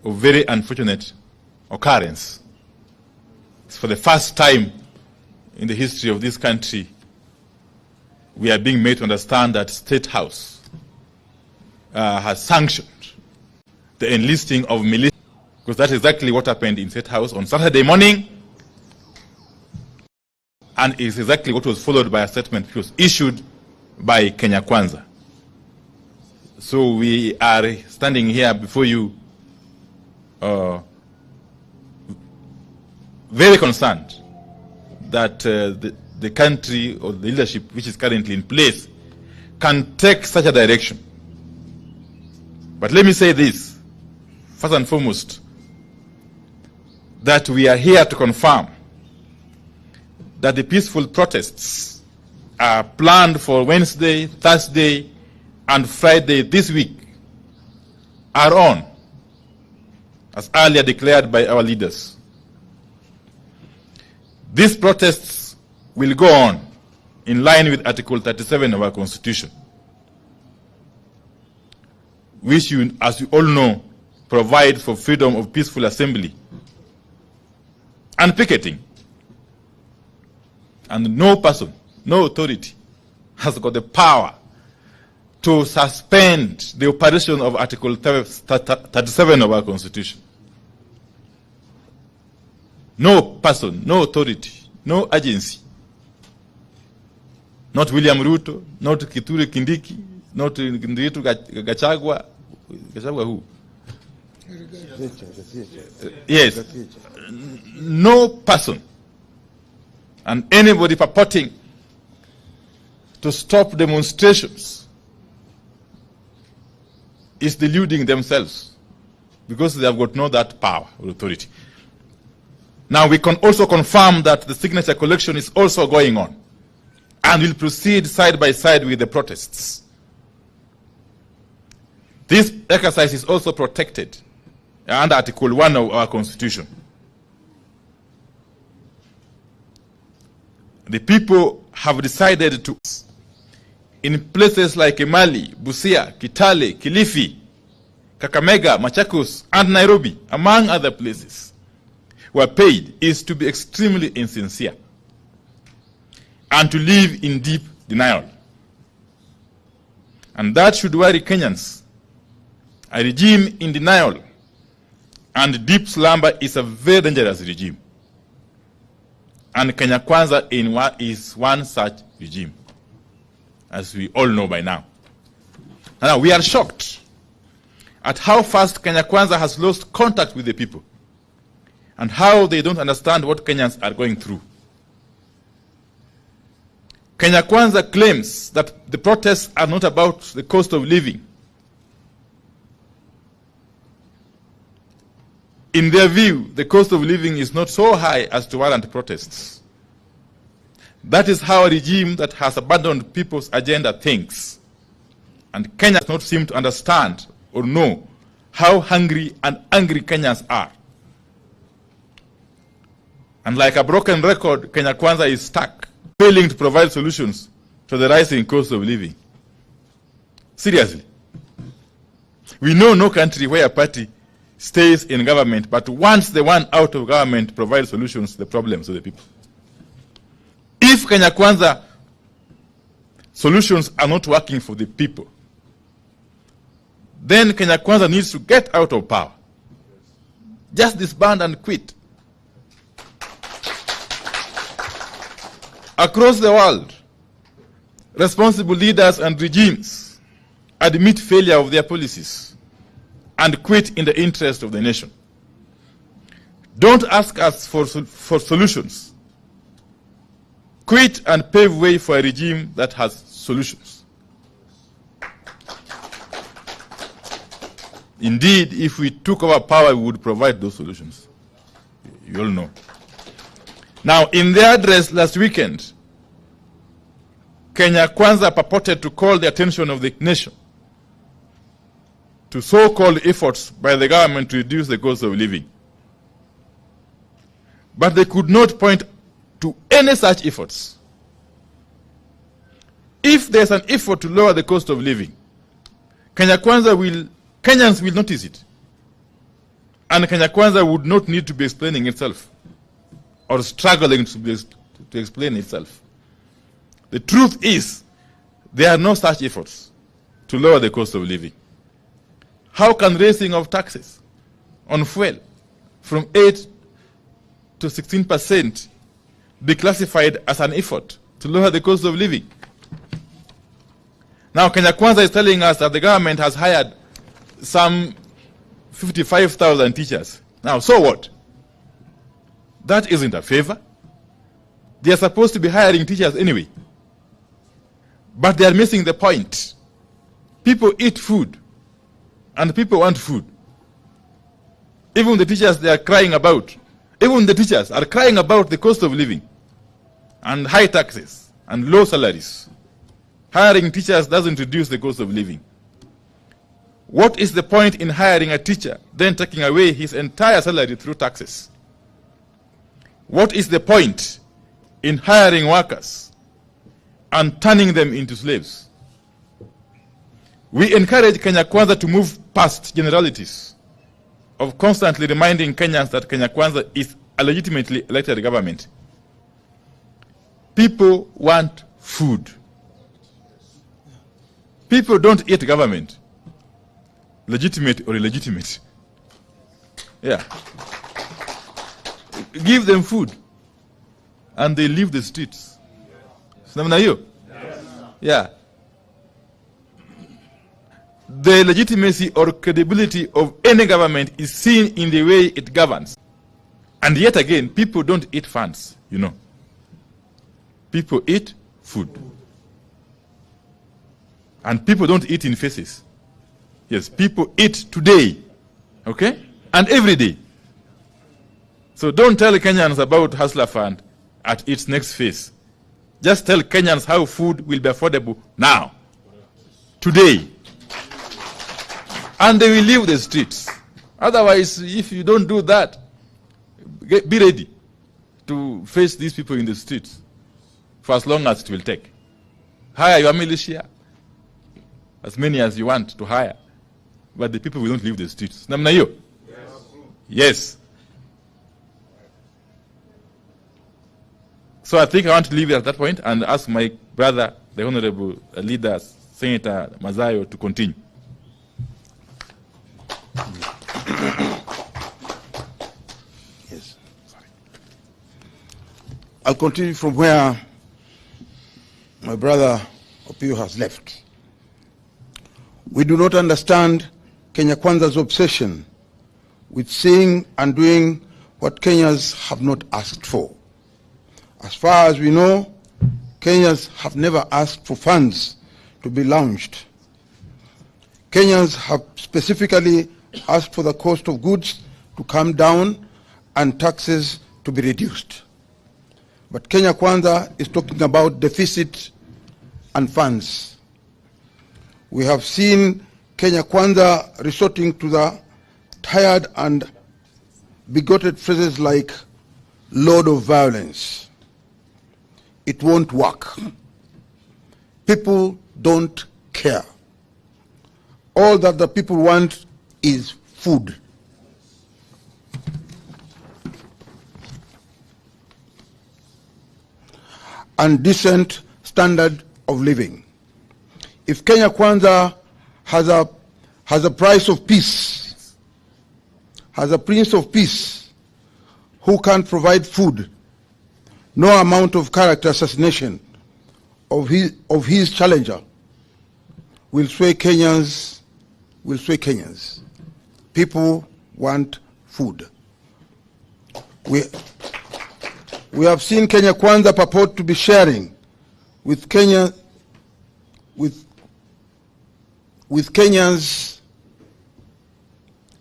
of very unfortunate occurrence. It's for the first time in the history of this country we are being made to understand that State House has sanctioned the enlisting of militia, because that's exactly what happened in State House on Saturday morning, and is exactly what was followed by a statement which was issued by Kenya Kwanza. So we are standing here before you very concerned that the country or the leadership which is currently in place can take such a direction. But let me say this, first and foremost, that we are here to confirm that the peaceful protests are planned for Wednesday, Thursday, and Friday this week are on, as earlier declared by our leaders. These protests will go on in line with Article 37 of our Constitution, which, as you all know, provide for freedom of peaceful assembly and picketing. And no person, no authority has got the power to suspend the operation of Article 37 of our Constitution. No person, no authority, no agency, not William Ruto, not Kithure Kindiki, not Ndiritu Gachagua, Gachagua who? Yes, no person and anybody purporting to stop demonstrations is deluding themselves, because they have got no that power or authority. Now we can also confirm that the signature collection is also going on and will proceed side by side with the protests. This exercise is also protected under Article 1 of our Constitution. The people have decided to, in places like Emali, Busia, Kitale, Kilifi, Kakamega, Machakos, and Nairobi, among other places, were paid is to be extremely insincere and to live in deep denial. And that should worry Kenyans. A regime in denial and deep slumber is a very dangerous regime. And Kenya Kwanza is one such regime, as we all know by now. Now, we are shocked at how fast Kenya Kwanza has lost contact with the people and how they don't understand what Kenyans are going through. Kenya Kwanza claims that the protests are not about the cost of living. In their view, the cost of living is not so high as to warrant protests. That is how a regime that has abandoned people's agenda thinks. And Kenya does not seem to understand or know how hungry and angry Kenyans are. And like a broken record, Kenya Kwanza is stuck, failing to provide solutions to the rising cost of living. Seriously. We know no country where a party stays in government, but once the one out of government provides solutions to the problems of the people. If Kenya Kwanza solutions are not working for the people, then Kenya Kwanza needs to get out of power. Just disband and quit. Across the world, responsible leaders and regimes admit failure of their policies and quit in the interest of the nation. Don't ask us for solutions. Quit and pave way for a regime that has solutions. Indeed, if we took over power, we would provide those solutions. You all know. Now, in their address last weekend, Kenya Kwanza purported to call the attention of the nation to so-called efforts by the government to reduce the cost of living. But they could not point to any such efforts. If there's an effort to lower the cost of living, Kenyans will notice it. And Kenya Kwanza would not need to be explaining itself or struggling to explain itself. The truth is, there are no such efforts to lower the cost of living. How can raising of taxes on fuel from 8 to 16% be classified as an effort to lower the cost of living? Now, Kenya Kwanza is telling us that the government has hired some 55,000 teachers. Now, so what? That isn't a favor. They are supposed to be hiring teachers anyway. But they are missing the point. People eat food, and people want food. Even the teachers they are crying about, even the teachers are crying about the cost of living and high taxes and low salaries. Hiring teachers doesn't reduce the cost of living. What is the point in hiring a teacher, then taking away his entire salary through taxes? What is the point in hiring workers and turning them into slaves? We encourage Kenya Kwanza to move past generalities of constantly reminding Kenyans that Kenya Kwanza is a legitimately elected government. People want food. People don't eat government, legitimate or illegitimate. Yeah. Give them food, and they leave the streets. Yeah. The legitimacy or credibility of any government is seen in the way it governs. And yet again, people don't eat funds, you know. People eat food. And people don't eat in faces. Yes, people eat today, okay? And every day. So don't tell Kenyans about Hustler Fund at its next phase. Just tell Kenyans how food will be affordable now, today. And they will leave the streets. Otherwise, if you don't do that, be ready to face these people in the streets for as long as it will take. Hire your militia, as many as you want to hire, but the people will not leave the streets. Namna hiyo? Yes. So I think I want to leave it at that point and ask my brother, the Honorable Leader, Senator Mazayo, to continue. Yes. Sorry. I'll continue from where my brother Opio has left. We do not understand Kenya Kwanza's obsession with saying and doing what Kenyans have not asked for. As far as we know, Kenyans have never asked for funds to be launched. Kenyans have specifically asked for the cost of goods to come down and taxes to be reduced. But Kenya Kwanza is talking about deficit and funds. We have seen Kenya Kwanza resorting to the tired and bigoted phrases like "lord of violence." It won't work. People don't care. All that the people want is food. And decent standard of living. If Kenya Kwanza has a price of peace, has a prince of peace who can't provide food, no amount of character assassination of his challenger will sway Kenyans. People want food. We have seen Kenya Kwanza purport to be sharing with Kenyans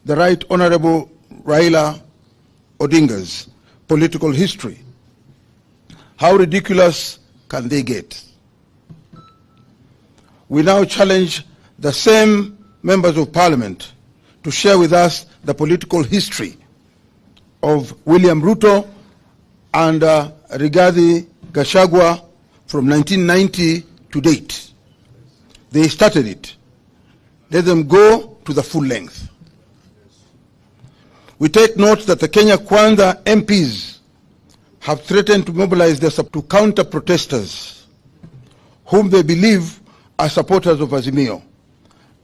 the Right Honorable Raila Odinga's political history. How ridiculous can they get? We now challenge the same members of parliament to share with us the political history of William Ruto and Rigathi Gachagua from 1990 to date. They started it. Let them go to the full length. We take note that the Kenya Kwanza MPs have threatened to mobilize their support to counter protesters whom they believe are supporters of Azimio.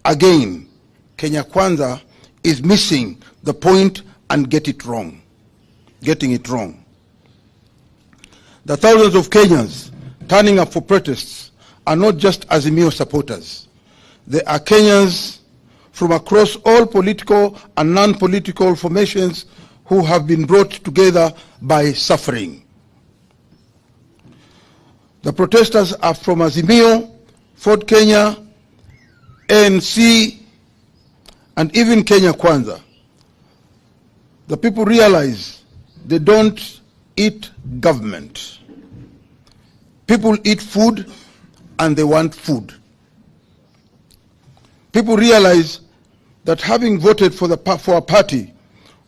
Again, Kenya Kwanza is missing the point and getting it wrong. The thousands of Kenyans turning up for protests are not just Azimio supporters. They are Kenyans from across all political and non-political formations who have been brought together by suffering. The protesters are from Azimio, Ford Kenya, ANC, and even Kenya Kwanza. The people realize they don't eat government. People eat food and they want food. People realize that having voted for a party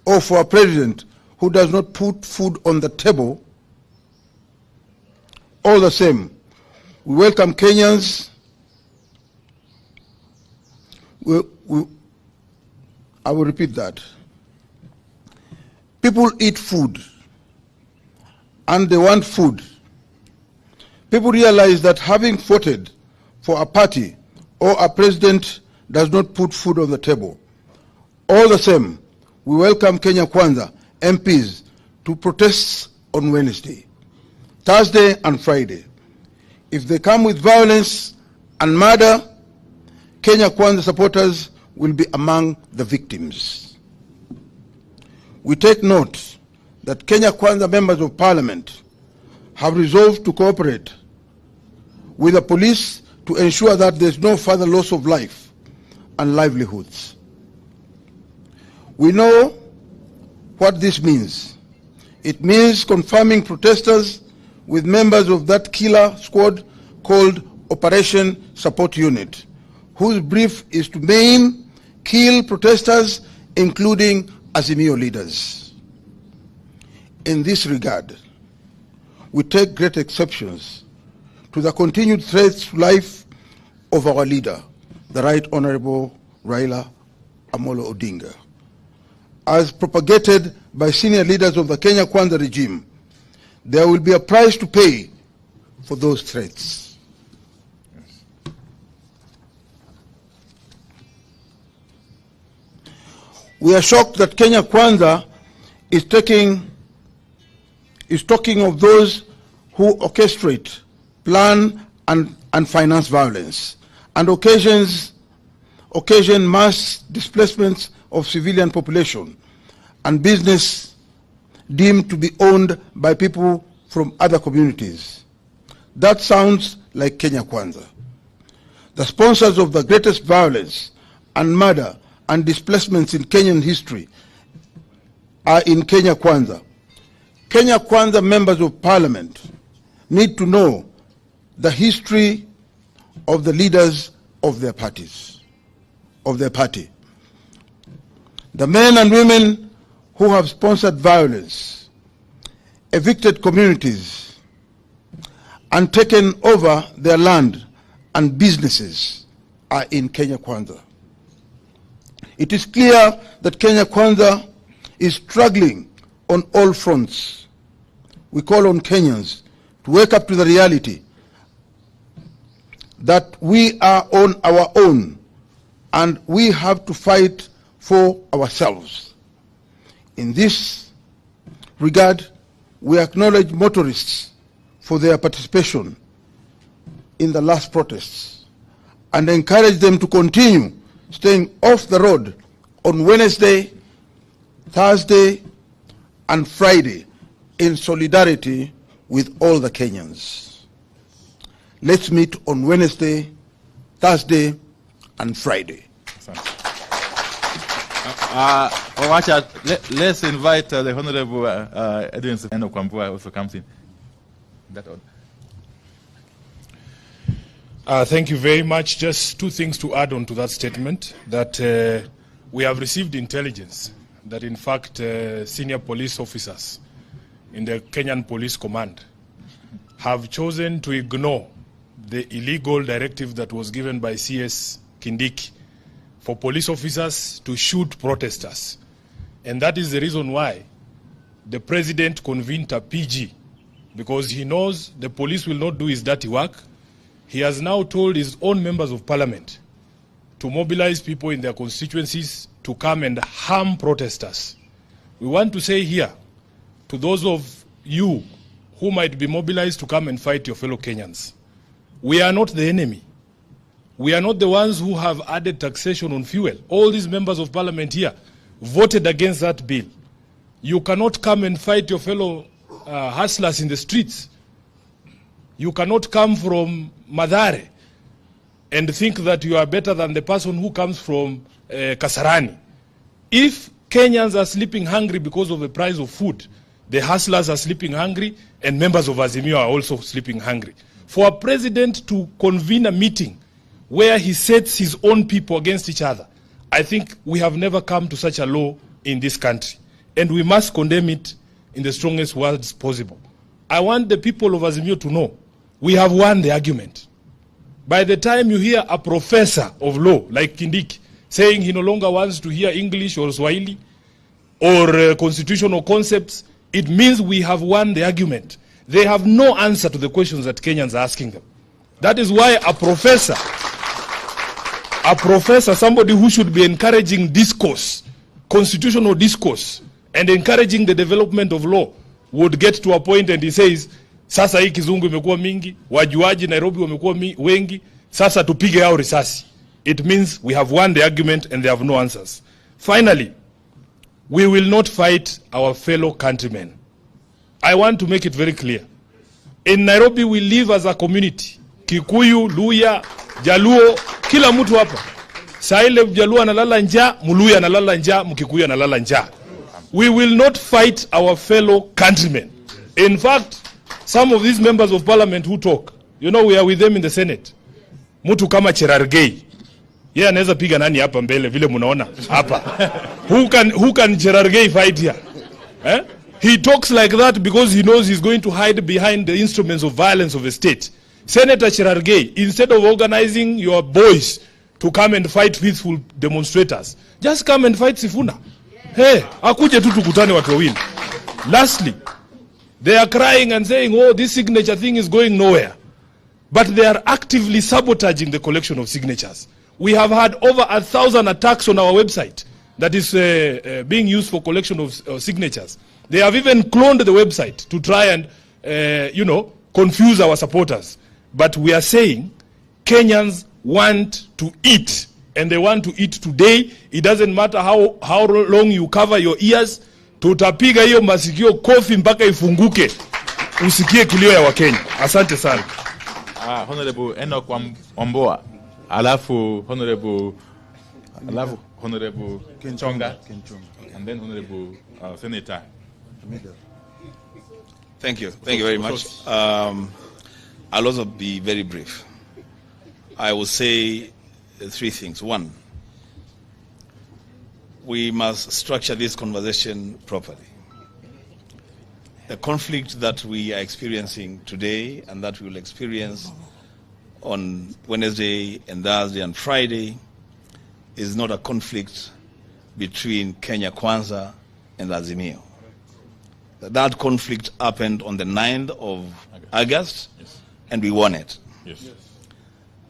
or for a president who does not put food on the table, all the same, we welcome Kenyans. I will repeat that. People eat food and they want food. People realize that having voted for a party or a president does not put food on the table. All the same, we welcome Kenya Kwanza MPs to protests on Wednesday, Thursday and Friday. If they come with violence and murder, Kenya Kwanza supporters will be among the victims. We take note that Kenya Kwanza members of parliament have resolved to cooperate with the police to ensure that there's no further loss of life and livelihoods. We know what this means. It means confirming protesters with members of that killer squad called Operation Support Unit, whose brief is to maim, kill protesters, including Azimio leaders. In this regard, we take great exceptions to the continued threats to life of our leader, the Right Honorable Raila Amolo Odinga. As propagated by senior leaders of the Kenya Kwanza regime, there will be a price to pay for those threats. We are shocked that Kenya Kwanza is talking of those who orchestrate, plan, and finance violence, and occasion mass displacements of civilian population and business deemed to be owned by people from other communities. That sounds like Kenya Kwanza. The sponsors of the greatest violence and murder and displacements in Kenyan history are in Kenya Kwanza. Kenya Kwanza members of parliament need to know the history of the leaders of their parties, of their party. The men and women who have sponsored violence, evicted communities, and taken over their land and businesses are in Kenya Kwanza. It is clear that Kenya Kwanza is struggling on all fronts. We call on Kenyans to wake up to the reality that we are on our own and we have to fight for ourselves. In this regard, we acknowledge motorists for their participation in the last protests and encourage them to continue staying off the road on Wednesday, Thursday, and Friday in solidarity with all the Kenyans. Let's meet on Wednesday, Thursday, and Friday. Let's invite the Honorable Edwin Kwambua also comes in. That order. Thank you very much. Just two things to add on to that statement, that we have received intelligence that in fact senior police officers in the Kenyan Police Command have chosen to ignore the illegal directive that was given by CS Kindiki for police officers to shoot protesters And that is the reason why the president convened a PG, because he knows the police will not do his dirty work. He has now told his own members of parliament to mobilize people in their constituencies to come and harm protesters. We want to say here to those of you who might be mobilized to come and fight your fellow Kenyans, we are not the enemy. We are not the ones who have added taxation on fuel. All these members of parliament here voted against that bill. You cannot come and fight your fellow hustlers in the streets. You cannot come from Madare and think that you are better than the person who comes from Kasarani. If Kenyans are sleeping hungry because of the price of food, the hustlers are sleeping hungry, and members of Azimio are also sleeping hungry. For a president to convene a meeting where he sets his own people against each other, I think we have never come to such a law in this country. And we must condemn it in the strongest words possible. I want the people of Azimio to know we have won the argument. By the time you hear a professor of law like Kindiki saying he no longer wants to hear English or Swahili or constitutional concepts, it means we have won the argument. They have no answer to the questions that Kenyans are asking them. That is why a professor, somebody who should be encouraging discourse, constitutional discourse, and encouraging the development of law, would get to a point and he says, sasa hii kizungu imekuwa mingi, wajuaji Nairobi wamekuwa wengi, sasa tupige hao risasi. It means we have won the argument and they have no answers. Finally, we will not fight our fellow countrymen. I want to make it very clear. In Nairobi, we live as a community. Kikuyu, Luya, Jaluo, kila mtu hapa. Saile Jaluo analala njaa, Muluya analala njaa, Mkikuyu analala njaa. We will not fight our fellow countrymen. In fact, some of these members of parliament who talk, you know, we are with them in the Senate. Mtu kama Cherargei. Yeye anaweza piga nani hapa mbele vile mnaona hapa. Who can Cherargei fight here? Eh? He talks like that because he knows he's going to hide behind the instruments of violence of the state. Senator Cherargei, instead of organizing your boys to come and fight peaceful demonstrators, just come and fight Sifuna. Hey, akuje tu tukutane watu wawili. Lastly, they are crying and saying, oh, this signature thing is going nowhere. But they are actively sabotaging the collection of signatures. We have had over 1,000 attacks on our website that is being used for collection of signatures. They have even cloned the website to try and, confuse our supporters. But we are saying Kenyans want to eat, and they want to eat today. It doesn't matter how long you cover your ears. Tutapiga hiyo masikio kofi mpaka ifunguke. Usikie kilio ya Wakenya. Asante sana. Honorable Enoch Wamboa. Alafu Honorable Kenchonga. And then Honorable Senator. Thank you very much. I'll also be very brief. I will say three things. One, we must structure this conversation properly. The conflict that we are experiencing today and that we will experience on Wednesday and Thursday and Friday is not a conflict between Kenya Kwanza and Azimio. That conflict happened on the 9th of August, yes, and we won it. Yes.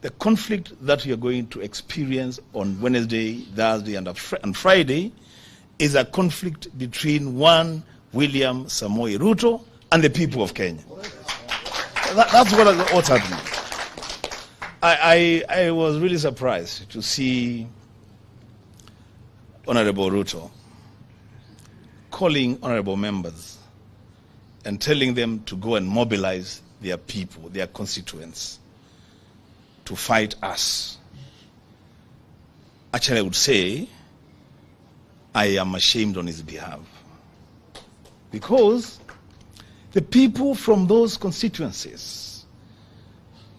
The conflict that we are going to experience on Wednesday, Thursday, and Friday is a conflict between one William Samoei Ruto and the people of Kenya. That's what's happening. I was really surprised to see Honorable Ruto calling honorable members and telling them to go and mobilize their people, their constituents, to fight us. Actually, I would say I am ashamed on his behalf. Because the people from those constituencies,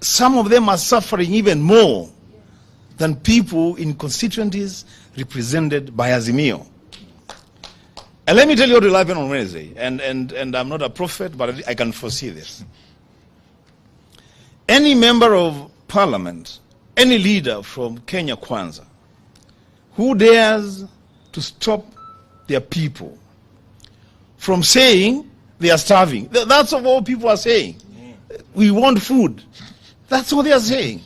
some of them are suffering even more than people in constituencies represented by Azimio. And let me tell you what will happen on Wednesday. And I'm not a prophet, but I can foresee this. Any member of parliament, any leader from Kenya Kwanza, who dares to stop their people from saying they are starving. That's what all people are saying. We want food. That's what they are saying.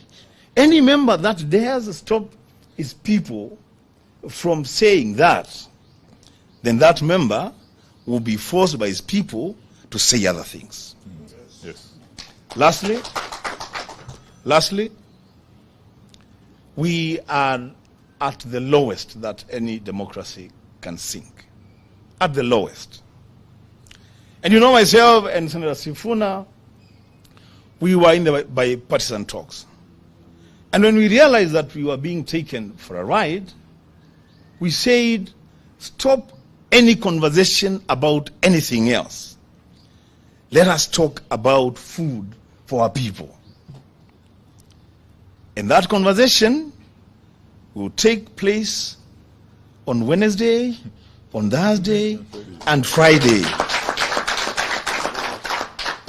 Any member that dares stop his people from saying that, then that member will be forced by his people to say other things. Yes. Lastly, we are at the lowest that any democracy can sink. At the lowest. And you know, myself and Senator Sifuna, we were in the bipartisan talks. And when we realized that we were being taken for a ride, we said, stop any conversation about anything else. Let us talk about food for our people. And that conversation will take place on Wednesday, on Thursday, and Friday.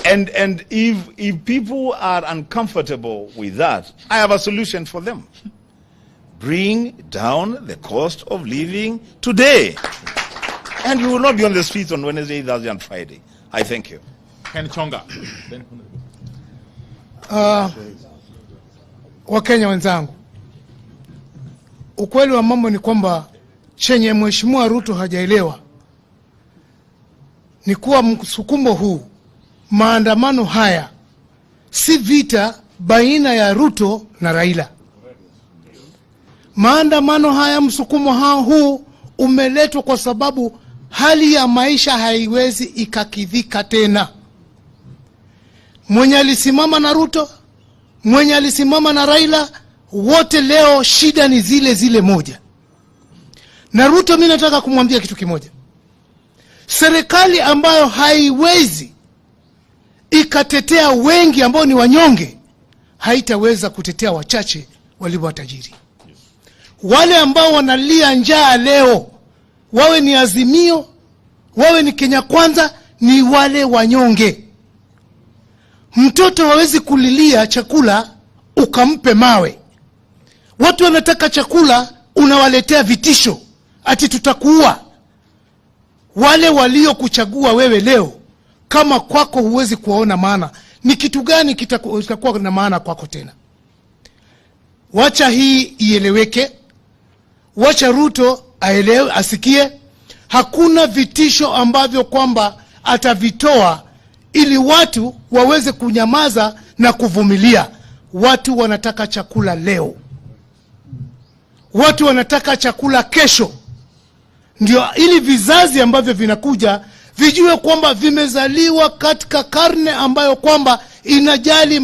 And if people are uncomfortable with that, I have a solution for them. Bring down the cost of living today. And you will not be on the streets on Wednesday, Thursday, and Friday. I thank you. Ken Chonga. Wakenya wenzangu, ukweli wa mambo ni kwamba chenye Mheshimiwa Ruto hajaelewa ni kuwa msukumo huu, maandamano haya si vita baina ya Ruto na Raila. Maandamano haya, msukumo huu umeletwa kwa sababu hali ya maisha haiwezi ikakidhika tena. Mwenye alisimama na Ruto, mwenye alisimama na Raila, wote leo shida ni zile moja. Na Ruto, mimi nataka kumwambia kitu kimoja. Serikali ambayo haiwezi ikatetea wengi ambao ni wanyonge, haitaweza kutetea wachache walio watajiri. Wale ambao wanalia njaa leo, wawe ni Azimio, wawe ni Kenya Kwanza, ni wale wanyonge. Mtoto hawezi kulilia chakula ukampe mawe. Watu wanataka chakula, unawaletea vitisho ati tutakuua. Wale walio kuchagua wewe leo, kama kwako huwezi kuwaona maana, ni kitu gani kitakuwa na maana kwako tena? Wacha hii ieleweke. Wacha Ruto aelewe, asikie. Hakuna vitisho ambavyo kwamba atavitoa ili watu waweze kunyamaza na kuvumilia. Watu wanataka chakula leo. Watu wanataka chakula kesho. Ndio ili vizazi ambavyo vinakuja vijue kwamba vimezaliwa katika karne ambayo kwamba inajali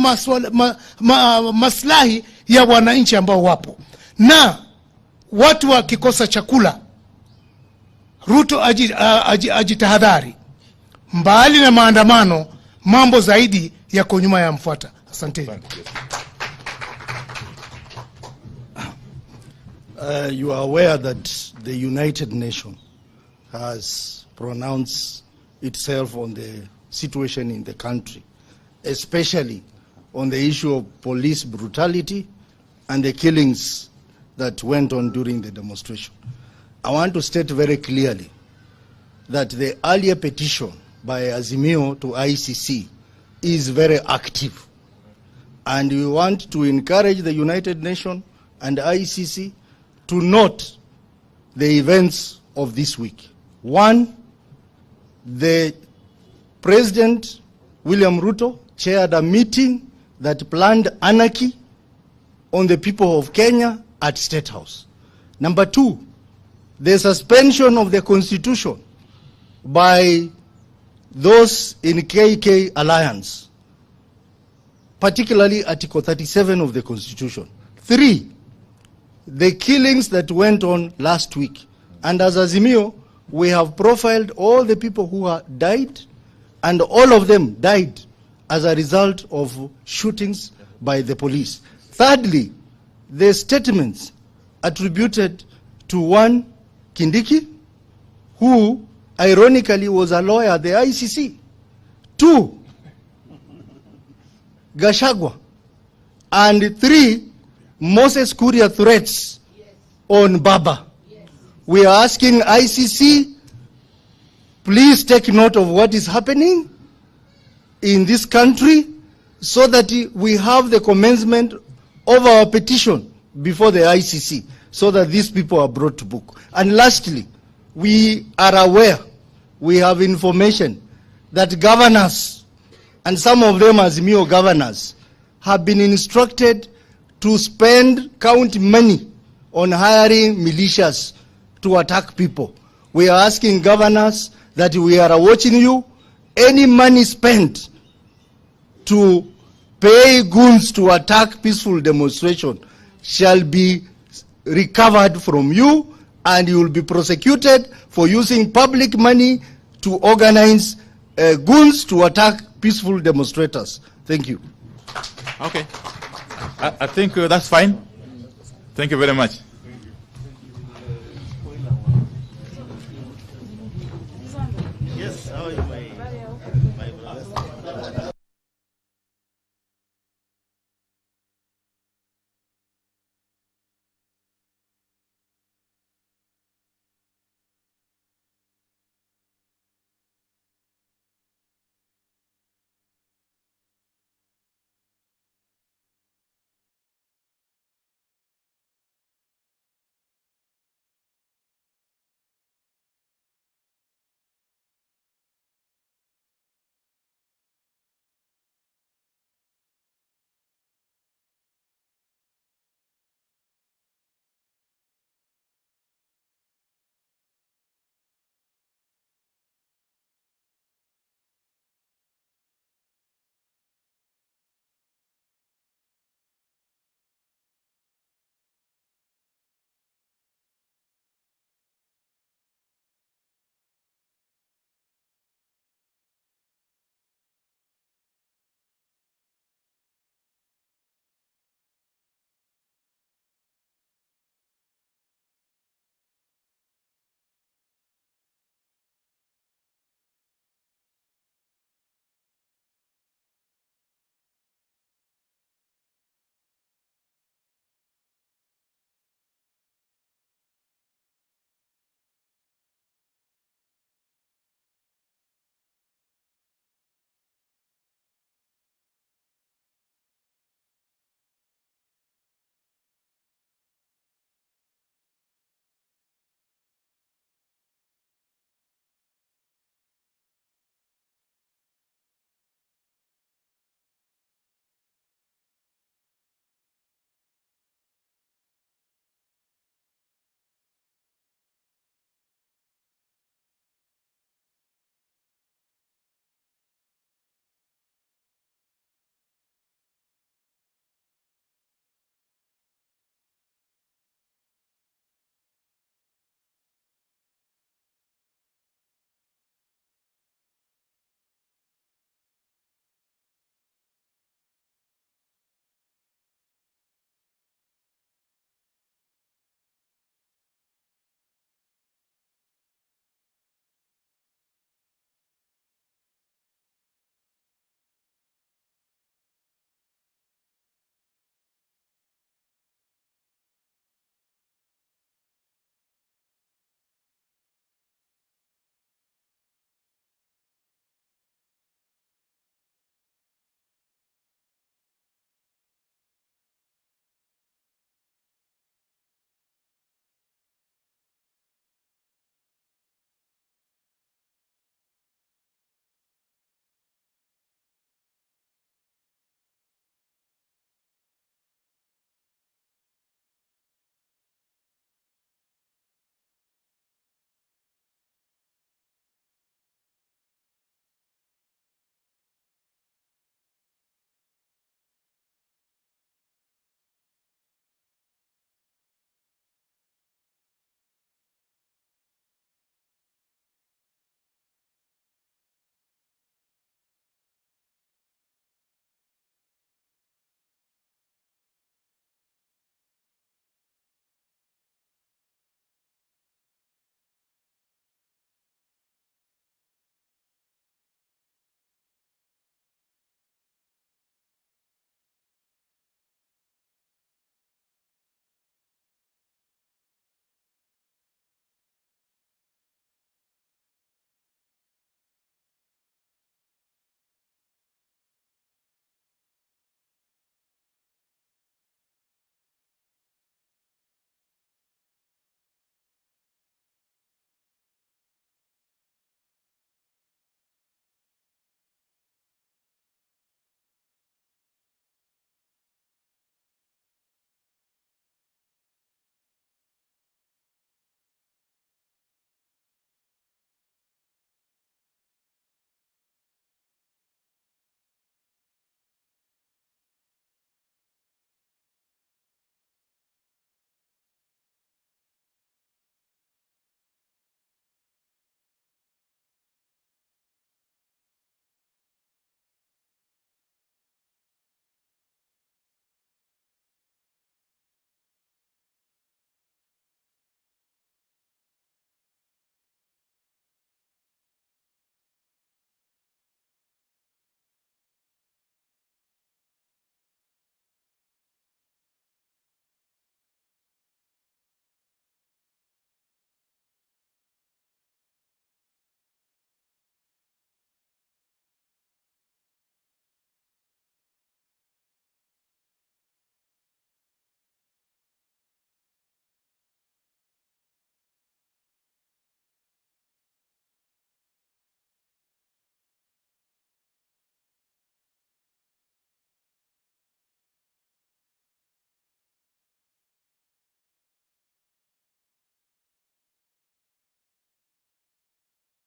maslahi ya wananchi ambao wapo. Na watu wakikosa chakula, Ruto ajitahadhari. Mbali na maandamano, mambo zaidi yako nyuma ya mfuata. Asante. You are aware that the United Nations has pronounced itself on the situation in the country, especially on the issue of police brutality and the killings that went on during the demonstration. I want to state very clearly that the earlier petition by Azimio to ICC is very active. And we want to encourage the United Nations and ICC to note the events of this week. One, the President William Ruto chaired a meeting that planned anarchy on the people of Kenya at State House. Number two, the suspension of the Constitution by those in KK Alliance, particularly Article 37 of the Constitution. Three, the killings that went on last week. And as Azimio, we have profiled all the people who died, and all of them died as a result of shootings by the police. Thirdly, the statements attributed to one Kindiki, who ironically was a lawyer at the ICC. Two, Gachagua. And three, Moses Kuria threats on Baba. We are asking ICC please take note of what is happening in this country so that we have the commencement of our petition before the ICC so that these people are brought to book. And lastly, we are aware, we have information that governors, and some of them Azimio governors, have been instructed to spend county money on hiring militias to attack people. We are asking governors that we are watching you. Any money spent to pay goons to attack peaceful demonstration shall be recovered from you, and you will be prosecuted for using public money to organize goons to attack peaceful demonstrators. Thank you. Okay. I think that's fine. Thank you very much.